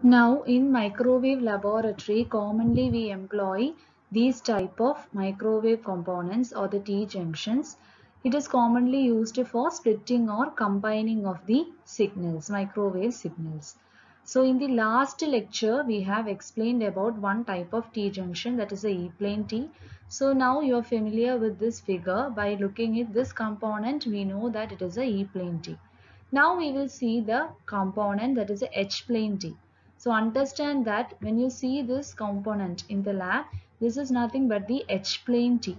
Now in microwave laboratory, commonly we employ these type of microwave components or the T-junctions. It is commonly used for splitting or combining of the signals, microwave signals. So in the last lecture, we have explained about one type of T-junction, that is a E-plane T. So now you are familiar with this figure. By looking at this component, we know that it is a E-plane T. Now we will see the component, that is a H-plane T. So understand that when you see this component in the lab, this is nothing but the H-plane T.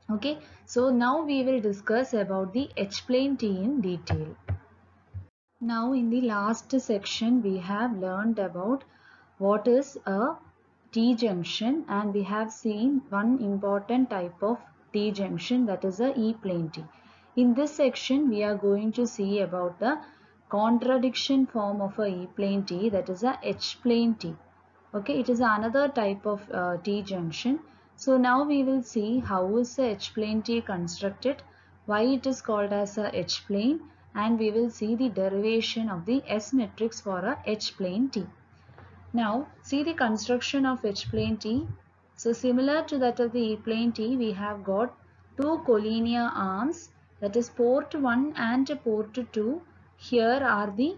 Okay, so now we will discuss about the H-plane T in detail. Now in the last section we have learned about what is a T-junction, and we have seen one important type of T-junction, that is a E-plane T. In this section we are going to see about the contradiction form of a E-plane T, that is a H-plane T. Okay, it is another type of T-junction. So now we will see how is the H-plane T constructed, why it is called as a H-plane, and we will see the derivation of the S matrix for a H-plane T. Now see the construction of H-plane T. So similar to that of the E-plane T, we have got two collinear arms, that is port 1 and port 2. Here are the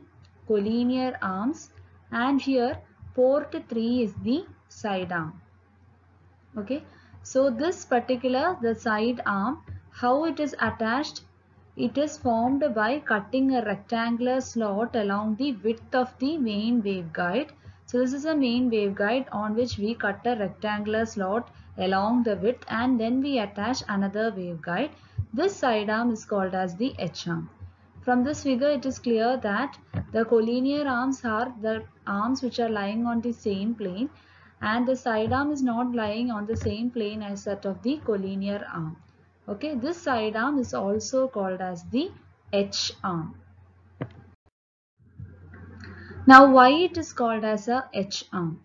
collinear arms, and here port 3 is the side arm. Okay, so this particular, the side arm, how it is attached? It is formed by cutting a rectangular slot along the width of the main waveguide. So this is a main waveguide on which we cut a rectangular slot along the width, and then we attach another waveguide. This side arm is called as the H arm. From this figure it is clear that the collinear arms are the arms which are lying on the same plane, and the side arm is not lying on the same plane as that of the collinear arm. Okay, this side arm is also called as the H arm. Now why it is called as a H arm?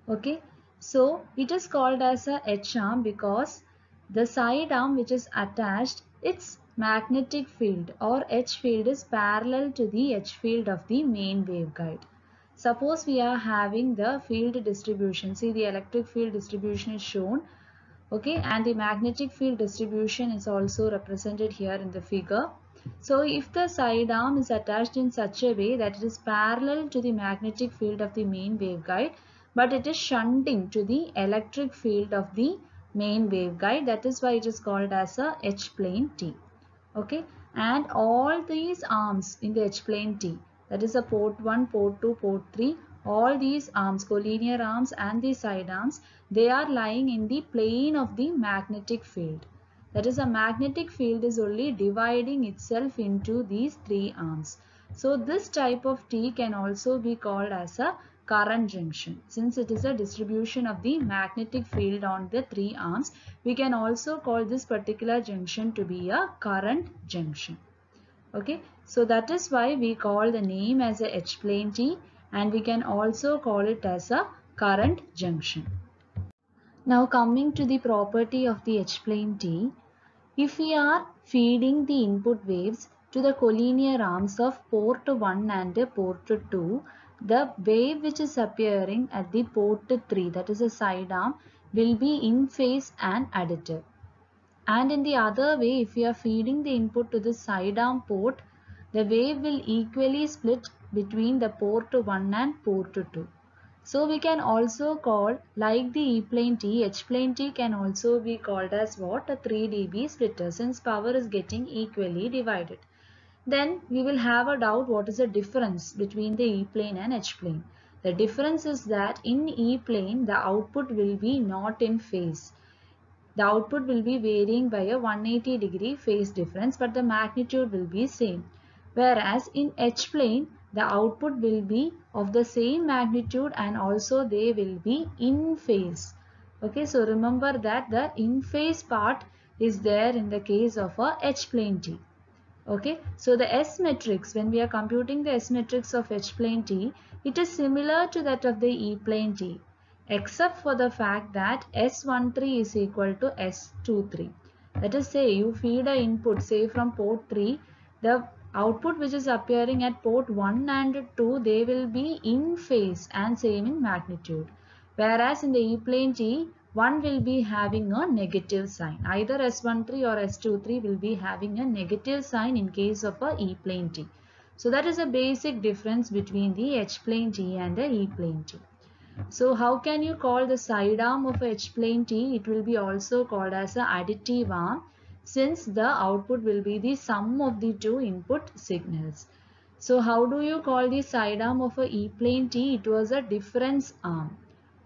Okay, so it is called as a H arm because the side arm which is attached, its magnetic field or H field is parallel to the H field of the main waveguide. Suppose we are having the field distribution. See, the electric field distribution is shown. Okay, and the magnetic field distribution is also represented here in the figure. So if the side arm is attached in such a way that it is parallel to the magnetic field of the main waveguide, but it is shunting to the electric field of the main waveguide, that is why it is called as a H-plane T. Okay, and all these arms in the H-plane T, that is a port 1, port 2, port 3, all these arms, collinear arms and the side arms, they are lying in the plane of the magnetic field. That is, a magnetic field is only dividing itself into these three arms. So this type of T can also be called as a current junction. Since it is a distribution of the magnetic field on the three arms, we can also call this particular junction to be a current junction. Okay, so that is why we call the name as a H-plane T, and we can also call it as a current junction. Now coming to the property of the H-plane T, if we are feeding the input waves to the collinear arms of port 1 and port 2, the wave which is appearing at the port 3, that is a side arm, will be in phase and additive. And in the other way, if we are feeding the input to the side arm port, the wave will equally split between the port 1 and port 2. So we can also call, like the E-plane T, H-plane T can also be called as what? A 3 dB splitter, since power is getting equally divided. Then we will have a doubt what is the difference between the E-plane and H-plane. The difference is that in E-plane the output will be not in phase. The output will be varying by a 180-degree phase difference, but the magnitude will be same. Whereas in H-plane, the output will be of the same magnitude and also they will be in phase. Okay, so remember that the in phase part is there in the case of a H-plane T. Okay, so the S matrix, when we are computing the S matrix of H-plane T, it is similar to that of the E-plane T, except for the fact that S13 is equal to S23. That is, say you feed a input, say from port 3, the output which is appearing at port 1 and 2, they will be in phase and same in magnitude. Whereas in the E-plane T, one will be having a negative sign. Either S13 or S23 will be having a negative sign in case of a E-plane T. So that is a basic difference between the H-plane T and the E-plane T. So how can you call the side arm of a H-plane T? It will be also called as an additive arm, since the output will be the sum of the two input signals. So how do you call the side arm of a E-plane T? It was a difference arm.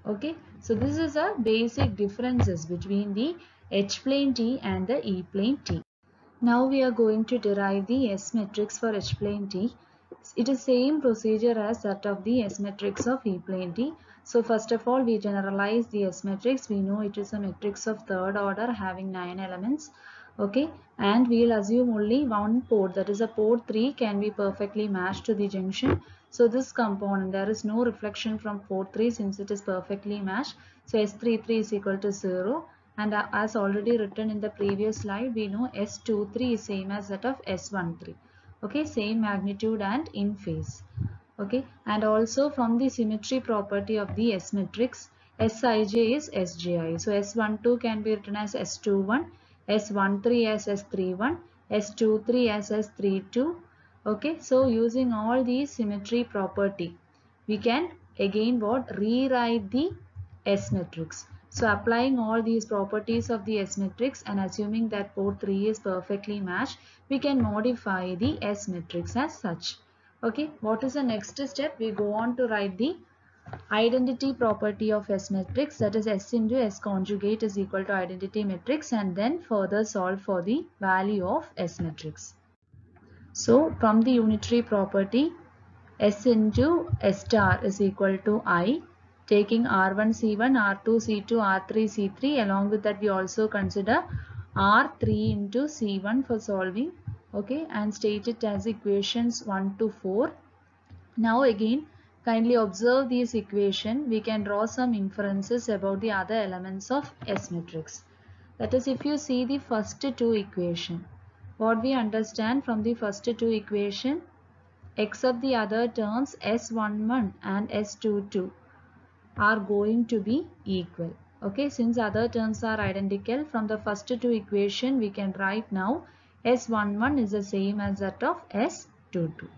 Okay, so this is a basic differences between the H-plane T and the E-plane T. Now we are going to derive the S matrix for H-plane T. It is same procedure as that of the S matrix of E-plane T. So first of all, we generalize the S matrix. We know it is a matrix of third order having 9 elements. Okay, and we will assume only one port, that is a port 3 can be perfectly matched to the junction. So this component, there is no reflection from port 3 since it is perfectly matched. So S33 is equal to 0. And as already written in the previous slide, we know S23 is same as that of S13. Okay, same magnitude and in phase. Okay, and also from the symmetry property of the S matrix, Sij is Sji. So S12 can be written as S21, S13 as S31, S23 as S32. Okay, so using all these symmetry property, we can again rewrite the S matrix. So applying all these properties of the S matrix and assuming that port 3 is perfectly matched, we can modify the S matrix as such. Okay, what is the next step? We go on to write the identity property of S matrix, that is S into S conjugate is equal to identity matrix, and then further solve for the value of S matrix. So from the unitary property, S into S star is equal to I, taking R1 C1, R2 C2, R3 C3. Along with that, we also consider R3 into C1 for solving. Okay, and state it as equations 1 to 4. Now again, kindly observe this equation. We can draw some inferences about the other elements of S matrix. That is, if you see the first two equation, what we understand from the first two equation, except the other terms S11 and S22 are going to be equal. Okay, since other terms are identical, from the first two equation we can write now S11 is the same as that of S22.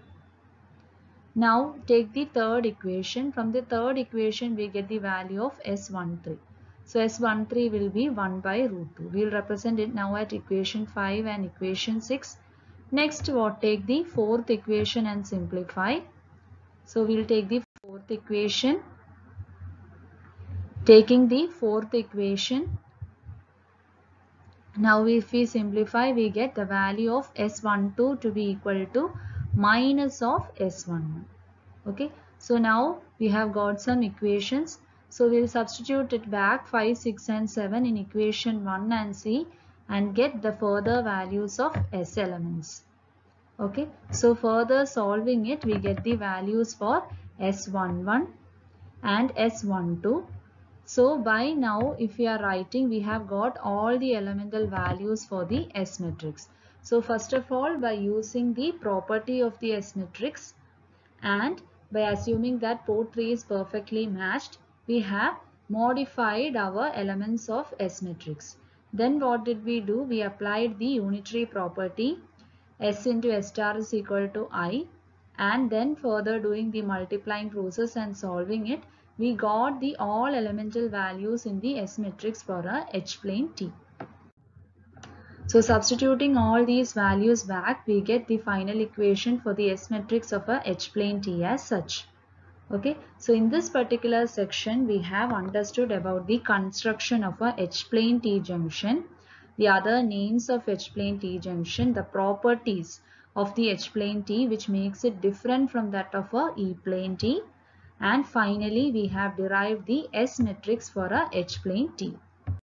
Now take the third equation. From the third equation we get the value of S13. So S13 will be 1 by root 2. We will represent it now at equation 5 and equation 6. Next, take the fourth equation and simplify. So we will take the fourth equation. Taking the fourth equation, now if we simplify, we get the value of S12 to be equal to minus of S11. Okay, so now we have got some equations. So we will substitute it back 5, 6 and 7 in equation 1 and C and get the further values of S elements. Okay, so further solving it, we get the values for S11 and S12. So by now, if we are writing, we have got all the elemental values for the S matrix. So first of all, by using the property of the S matrix and by assuming that port 3 is perfectly matched, we have modified our elements of S matrix. Then what did we do? We applied the unitary property S into S star is equal to I, and then further doing the multiplying process and solving it, we got the all elemental values in the S matrix for a H-plane T. So substituting all these values back, we get the final equation for the S matrix of a H-plane T as such. Okay, so in this particular section, we have understood about the construction of a H-plane T junction, the other names of H-plane T junction, the properties of the H-plane T which makes it different from that of a E-plane T, and finally we have derived the S matrix for a H-plane T.